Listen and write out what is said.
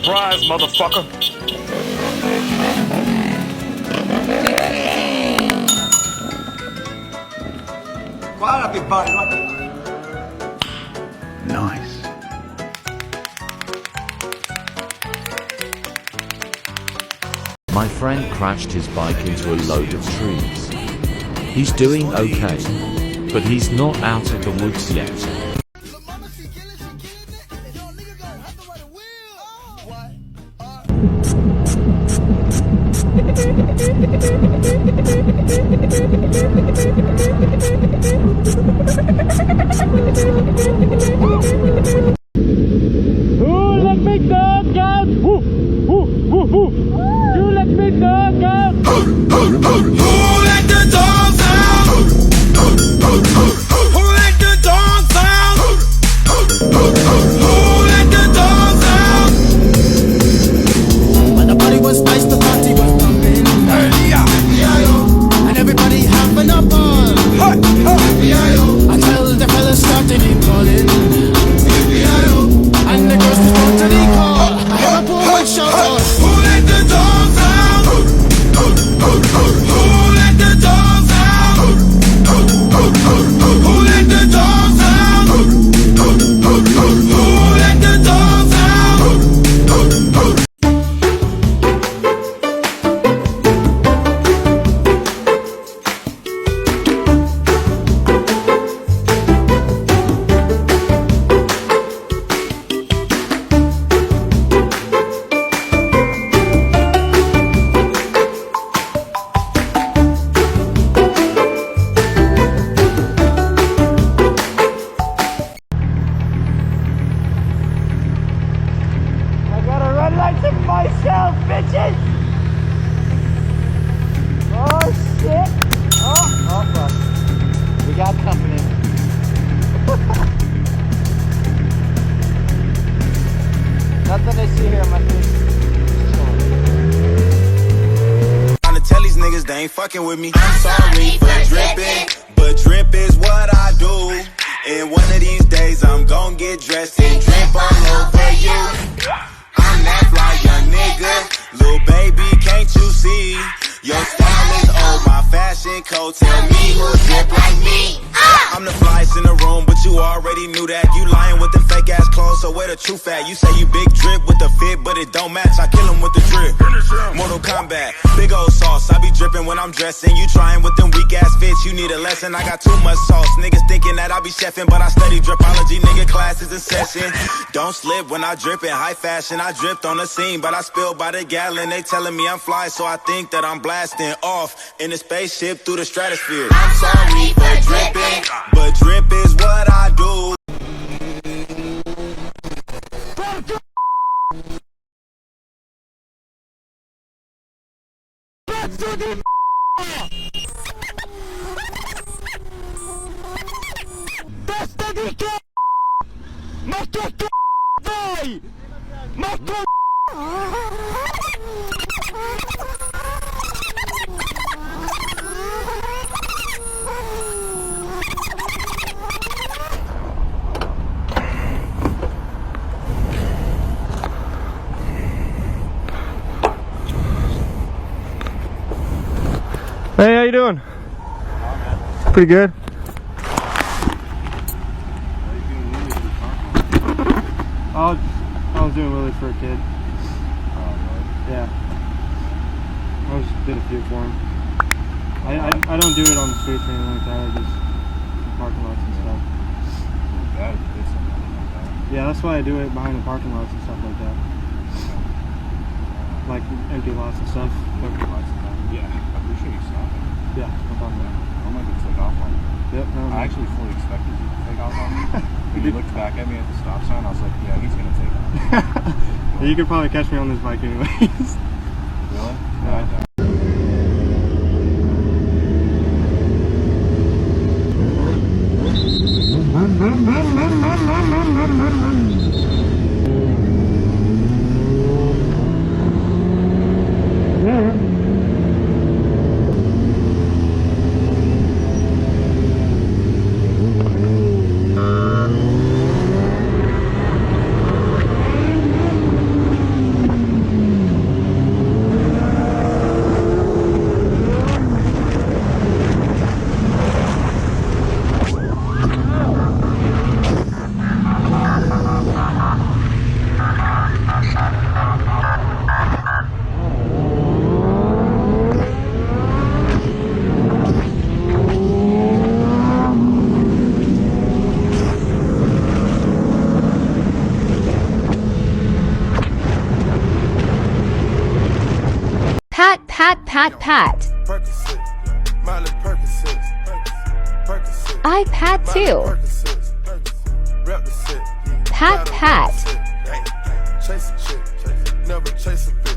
Surprise, motherfucker. Guarda che body, guarda. Nice. My friend crashed his bike into a load of trees. He's doing okay, but he's not out of the woods yet. Who let me dog out? Woo, woo, woo, woo. You let me dog out. Who let the dogs out? Who let the dogs out? Who let the dogs out? When the party was nice, the party was pumping. And everybody having a ball. Until the fellas started calling. And the girls respond to the call. I hear a poor one shout out. Who let the dogs out? Who let the dogs out? Who let the dogs out? Who let the dogs out? Myself, bitches! Oh shit! Oh fuck. We got company. Nothing to see here, my face. Trying to tell these niggas they ain't fucking with me. I'm sorry for dripping, but drip is what I do. And one of these days I'm gon' get dressed and drip all over you. I'm that fly young nigga, little baby, can't you see? Your style is old, my fashion code, tell me who drip like me. I'm the flyest in the room, but you already knew that. You lying with them fake ass clothes, so where the truth at? You say you big drip with the fit, but it don't match, I kill him with the drip. Mortal Kombat, big old sauce, I be dripping when I'm dressing. You trying with them weak ass fits, you need a lesson, I got too much sauce. Niggas thinking that I be chefing, but I study dripology, nigga, classes in session. Don't slip when I drip in high fashion, I dripped on the scene, but I spilled by the gallon. They telling me I'm fly, so I think that I'm blasting off in a spaceship through the stratosphere. I'm sorry for dripping, but drip is what I do. Bästa dricka! Moto vai! Moto! Hey, how you doing? Pretty good. I was doing wheelies for a kid. Yeah. I just did a few for him. I don't do it on the streets or anything like that. I just in parking lots and stuff. Yeah, that's why I do it behind the parking lots and stuff like that. Like empty lots and stuff. Empty lots and stuff. Yeah, I appreciate you stopping. Yeah, no problem. I'm going to take off on you. Yep. I actually fully expected you to take off on me. When you looked back at me at the stop sign, I was like, yeah, he's going to take off. You could probably catch me on this bike anyways. Really? No, I don't. pat, pat, pat. I pat too. Pat, pat. Chase a chick, never chase a bitch.